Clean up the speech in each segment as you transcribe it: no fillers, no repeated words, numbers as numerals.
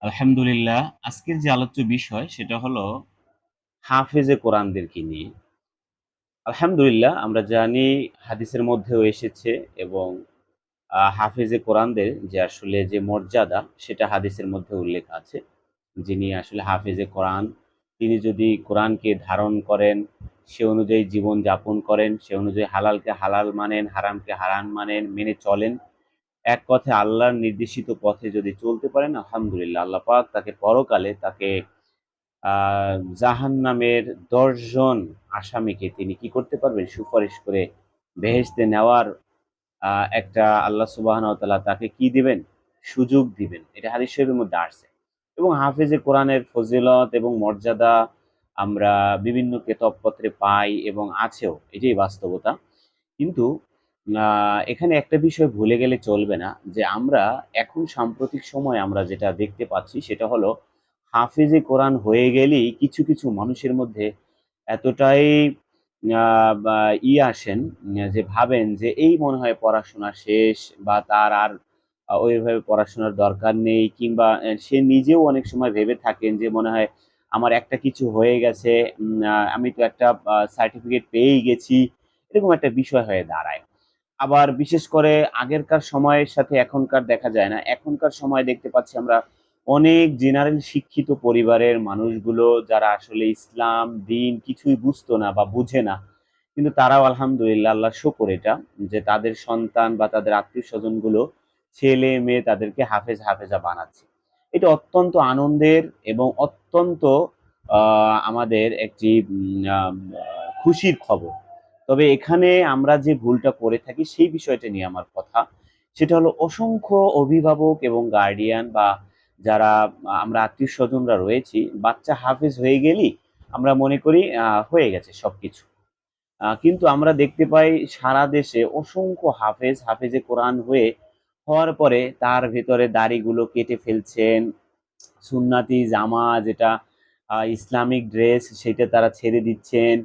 আলহামদুলিল্লাহ। আজকের যে আলোচ্য বিষয় সেটা হলো হাফেজে কোরআনদেরকে নিয়ে। আলহামদুলিল্লাহ আমরা জানি হাদিসের মধ্যেও এসেছে এবং হাফেজে কোরআনদের যে আসলে যে মর্যাদা সেটা হাদিসের মধ্যে উল্লেখ আছে। যিনি আসলে হাফেজে কোরআন, তিনি যদি কোরআনকে ধারণ করেন, সে অনুযায়ী জীবন যাপন করেন, সে অনুযায়ী হালালকে হালাল মানেন, হারামকে হারাম মানেন, মেনে চলেন। এক কথায় আল্লাহর নির্দেশিত পথে যদি চলতে পারেন আলহামদুলিল্লাহ আল্লাহ পাক তাকে পরকালে তাকে আ জাহান্নামের ১০ জন আসামিকে তিনি কি করতে পারবেন? সুপারিশ করে বেহেশতে নেওয়ার আ একটা আল্লাহ সুবহানাহু ওয়া তাআলা তাকে কি দিবেন? সুযোগ দিবেন। এটা হাদিস শরীফের মধ্যে আসছে। এবং হাফেজে কোরআনের ফজিলত এবং মর্যাদা আমরা বিভিন্ন কেতাবপত্রে পাই এবং আছেও। এটাই বাস্তবতা। কিন্তু আ এখানে একটা বিষয় ভুলে গেলে চলবে না যে আমরা এখন সাম্প্রতিক সময়ে আমরা যেটা দেখতে পাচ্ছি সেটা হলো হাফেজে কোরআন হয়ে গেলেই কিছু মানুষের মধ্যে এতটাই আ বা আসেন যে ভাবেন যে এই মনে হয় পড়াশোনা শেষ বা তার আর ওইভাবে পড়াশোনার দরকার নেই কিংবা সে নিজেও অনেক সময় ভেবে থাকেন যে মনে হয় আমার একটা কিছু হয়ে গেছে, আমি তো একটা সার্টিফিকেট পেয়েই গেছি। এরকম একটা বিষয় হয়ে দাঁড়ায়। আবার বিশেষ করে আগেরকার সময়ের সাথে এখনকার দেখা যায় না। এখনকার সময় দেখতে পাচ্ছি আমরা অনেক জেনারেল শিক্ষিত পরিবারের মানুষগুলো যারা আসলে ইসলাম, দিন কিছুই বুঝতো না বা বুঝে না। কিন্তু তারাও আলহামদুলিল্লাহ আল্লাহর শকর এটা যে তাদের সন্তান বা তাদের আত্মীয়স্বজনগুলো ছেলে-মেয়ে তাদেরকে হাফেজা বানাচ্ছে। এটা অত্যন্ত আনন্দের এবং অত্যন্ত আ আমাদের একটি খুশির খবর। তবে এখানে আমরা যে ভুলটা করে থাকি সেই বিষয়টা নিয়ে আমার কথা। সেটা হলো অসংখ্য অভিভাবক এবং গার্ডিয়ান বা যারা আমরা আত্মীয়স্বজনরা রয়েছি, বাচ্চা হাফেজ হয়ে গেলেই আমরা মনে করি হয়ে গেছে সবকিছু। কিন্তু আমরা দেখতে পাই সারা দেশে অসংখ্য হাফেজে কোরআন হওয়ার পরে তার ভেতরে দাড়িগুলো কেটে ফেলছেন। সুন্নাতি জামা যেটা ইসলামিক ড্রেস সেটা তারা ছেড়ে দিচ্ছেন।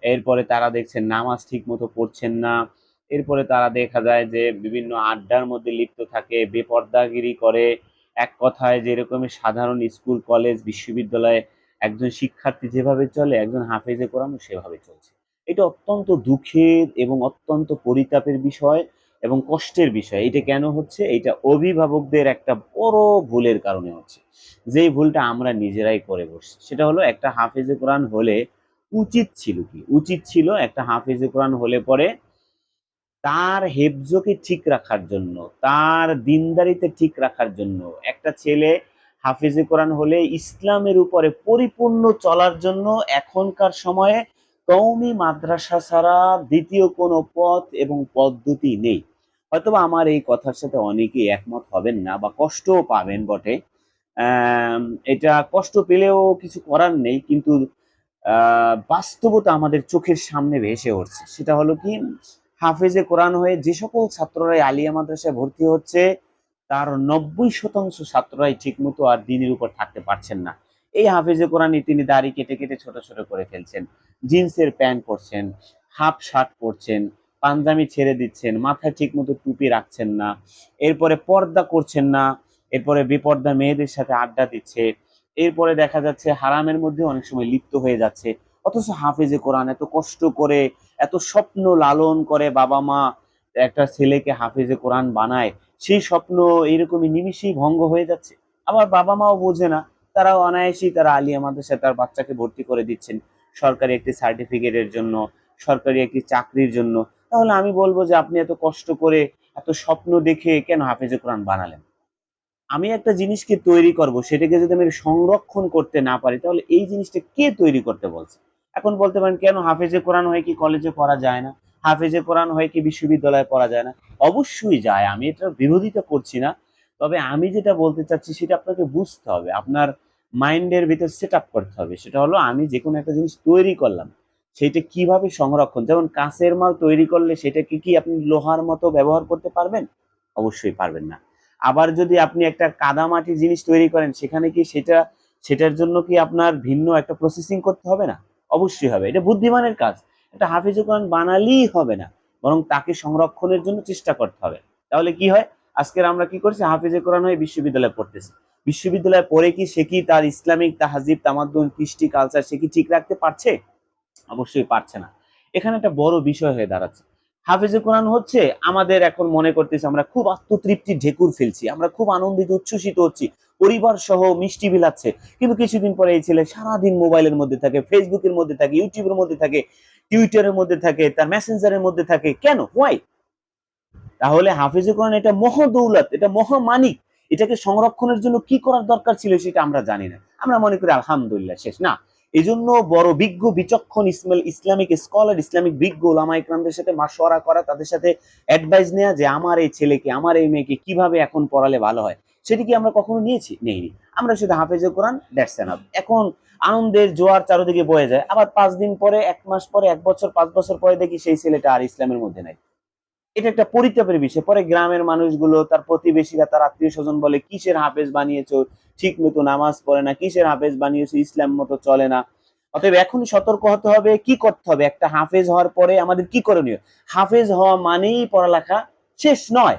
এরপরে তারা দেখছেন নামাজ ঠিকমতো পড়ছেন না। এরপরে তারা দেখা যায় যে বিভিন্ন আড্ডার মধ্যে লিপ্ত থাকে, বেপরদাগিরি করে। এক কথায় যেরকমই সাধারণ স্কুল, কলেজ, বিশ্ববিদ্যালয়ে একজন শিক্ষার্থী যেভাবে চলে, একজন হাফেজে কোরআনও সেভাবে চলছে। এটা অত্যন্ত দুঃখের এবং অত্যন্ত পরিতাপের বিষয় এবং কষ্টের বিষয়। এটা কেন হচ্ছে? এইটা অভিভাবকদের একটা বড় ভুলের কারণে হচ্ছে। যেই ভুলটা আমরা নিজেরাই করে বসছি। সেটা হলো একটা হাফেজে কোরআন হলে উচিত ছিল কি? উচিত ছিল একটা হাফেজে কোরআন হলে পরে তার হেফজকে ঠিক রাখার জন্য, তার দীনদারিতে ঠিক রাখার জন্য একটা ছেলে হাফেজে কোরআন হলে ইসলামের উপরে পরিপূর্ণ চলার জন্য এখনকার সময়ে কওমি মাদ্রাসা ছাড়া দ্বিতীয় কোনো পথ এবং পদ্ধতি নেই। হয়তোবা আমার এই কথার সাথে অনেকেই একমত হবেন না বা কষ্টও পাবেন বটে। অ্যাম এটা কষ্ট পেলেও কিছু করার নেই। কিন্তু আ বাস্তবতা আমাদের চোখের সামনে ভেসে উঠছে। সেটা হলো কি? হাফেজে কোরআন হয়ে যে সকল ছাত্ররাই আলিয়া মাদ্রাসায় ভর্তি হচ্ছে, তার ৯০% ছাত্ররাই ঠিকমতো আর দ্বীনের উপর থাকতে পারছেন না। এই হাফেজে কোরআনই তিনি দাড়ি কেটে ছোট করে ফেলছেন। জিন্সের প্যান্ট পরছেন, হাফ শার্ট পরছেন, পাঞ্জাবি ছেড়ে দিচ্ছেন, মাথায় ঠিকমতো টুপি রাখছেন না। এরপরে পর্দা করছেন না। এরপরে বেপর্দা মেয়েদের সাথে আড্ডা দিচ্ছে। এরপরে দেখা যাচ্ছে হারামের মধ্যেও অনেক সময় লিপ্ত হয়ে যাচ্ছে। অথচ হাফেজে কোরআন এত কষ্ট করে, এত স্বপ্ন লালন করে বাবা-মা একটা ছেলেকে হাফেজে কোরআন বানায়, সেই স্বপ্ন এরকমই নিমিষেই ভঙ্গ হয়ে যাচ্ছে। আবার বাবা-মাও বোঝে না। তারাও অনায়াসেই তারা আলিয়া মাদ্রাসায় তার বাচ্চাকে ভর্তি করে দিচ্ছেন। সরকারি একটি সার্টিফিকেটের জন্য, সরকারি একটি চাকরির জন্য। তাহলে আমি বলব যে আপনি এত কষ্ট করে, এত স্বপ্ন দেখে কেন হাফেজে কোরআন বানালেন? আমি একটা জিনিসকে তৈরি করব, সেটাকে যদি আমি সংরক্ষণ করতে না পারি, তাহলে এই জিনিসটা কে তৈরি করতে বলছে? এখন বলতে পারেন, "কেন হাফেজে কোরআন হয়ে কি কলেজে পড়া যায় না? হাফেজে কোরআন হয়ে কি বিশ্ববিদ্যালয়ে পড়া যায় না?" অবশ্যই যায়। আমি এটার বিরোধিতা করছি না। তবে আমি যেটা বলতে চাচ্ছি সেটা আপনাকে বুঝতে হবে। আপনার মাইন্ডের ভিতর সেটআপ করতে হবে। সেটা হলো আমি যেকোনো একটা জিনিস তৈরি করলাম, সেইটা কিভাবে সংরক্ষণ, যেমন কাঁচের মাল তৈরি করলে সেটাকে কি আপনি লোহার মতো ব্যবহার করতে পারবেন? অবশ্যই পারবেন না। আবার যদি আপনি একটা কাদামাটির জিনিস তৈরি করেন, সেখানে কি সেটার জন্য কি আপনার ভিন্ন একটা প্রসেসিং করতে হবে না? অবশ্যই হবে। এটা বুদ্ধিমানের কাজ। একটা হাফিজুল কোরআন বানালেই হবে না। বরং তাকে সংরক্ষণের জন্য চেষ্টা করতে হবে। তাহলে কি হয়? আজকের আমরা কি করছি? হাফিজে কোরআন হয়ে বিশ্ববিদ্যালয়ে পড়তেছি। বিশ্ববিদ্যালয়ে পড়ে কি সে কি তার ইসলামিক তাহাজিব, তামাদ্দুন, কৃষ্টি, কালচার সে কি ঠিক রাখতে পারছে? অবশ্যই পারছে না। এখানে একটা বড় বিষয় হয়ে দাঁড়াচ্ছে। হাফেজে কোরআন হচ্ছে আমাদের এখন মনে করতেছি আমরা খুব আত্মতৃপ্তির ঢেকুর ফেলছি। আমরা খুব আনন্দিত উচ্ছ্বসিত হচ্ছি। পরিবার সহ মিষ্টি বিলাচ্ছে। কিন্তু কিছুদিন পরে এই ছেলে সারাদিন মোবাইলের মধ্যে থাকে, Facebook এর মধ্যে থাকে, YouTube এর মধ্যে থাকে, Twitter এর মধ্যে থাকে, তার Messenger এর মধ্যে থাকে। কেন? Why? তাহলে হাফেজে কোরআন এটা মহাদৌলত, এটা মহামানিক। এটাকে সংরক্ষণের জন্য কি করার দরকার ছিল সেটা আমরা জানি না। আমরা মনে করি আলহামদুলিল্লাহ শেষ। না। এজন্য বড় বিজ্ঞ বিচক্ষণ ইসলামিক স্কলার, ইসলামিক বিজ্ঞ ওলামা ইকরামদের সাথে মাশওয়ারা করা, তাদের সাথে অ্যাডভাইস নেওয়া যে আমার এই ছেলেকে, আমার এই মেয়েকে কিভাবে এখন পড়ালে ভালো হয়। সেটি কি আমরা কখনো নিয়েছি? নেইনি। আমরা শুধু হাফেজে কোরআন দ্যাটস এনাফ। এখন আনন্দের জোয়ার চারদিকে বয়ে যায়। আবার ৫ দিন পরে, ১ মাস পরে, ১ বছর, ৫ বছর পরে দেখি সেই ছেলেটা আর ইসলামের মধ্যে নাই। এটা একটা পরিতাপের বিষয়। পরে গ্রামের মানুষগুলো, তার প্রতিবেশীরা, তার আত্মীয়স্বজন বলে, "কিসের হাফেজ বানিয়েছো? ঠিক মতো নামাজ পড়ে না। কিসের হাফেজ বানিয়েছো? ইসলাম মতো চলে না।" অতএব এখনই সতর্ক হতে হবে। কি করতে হবে? একটা হাফেজ হওয়ার পরে আমাদের কি করণীয়? হাফেজ হওয়া মানেই পড়ালেখা শেষ নয়।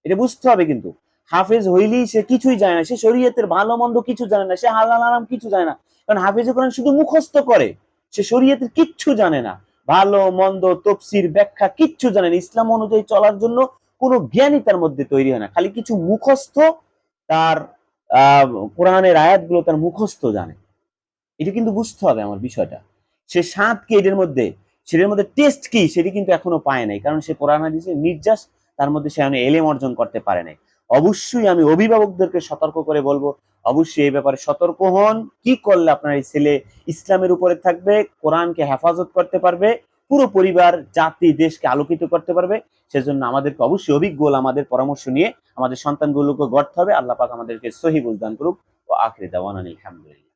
এটা বুঝতে হবে কিন্তু। হাফেজ হইলেই সে কিছুই জানে না। সে শরীয়তের ভালো মন্দ কিছু জানে না। সে হালাল হারাম কিছু জানে না। কারণ হাফেজে কোরআন শুধু মুখস্থ করে। সে শরীয়তের কিচ্ছু জানে না। ভালো মন্দ তফসির ব্যাখ্যা কিচ্ছু জানে না। ইসলাম অনুযায়ী চলার জন্য কোনো জ্ঞানই তার মধ্যে তৈরি হয় না। খালি কিছু মুখস্থ তার কোরআনের আয়াতগুলো তার মুখস্থ জানে। এটা কিন্তু বুঝতে হবে আমার বিষয়টা। সে স্বাদ কি এটার মধ্যে, সেটার মধ্যে টেস্ট কি সেটি কিন্তু এখনো পায় নাই। কারণ সে কোরআন হাদিসের নির্যাস তার মধ্যে সে এলেম অর্জন করতে পারে নাই। অবশ্যই আমি অভিভাবকদেরকে সতর্ক করে বলবো, অবশ্যই এই ব্যাপারে সতর্ক হন। কি করলে আপনার এই ছেলে ইসলামের উপরে থাকবে, কোরআনকে হেফাজত করতে পারবে, পুরো পরিবার, জাতি, দেশকে আলোকিত করতে পারবে। সেজন্য আমাদেরকে অবশ্যই অভিজ্ঞ আমাদের পরামর্শ নিয়ে আমাদের সন্তানগুলোকে গড়তে হবে। আল্লাহ পাক আমাদেরকে সহি বুঝদান করুক। ও আখিরি দাওয়ানা আলহামদুলিল্লাহ।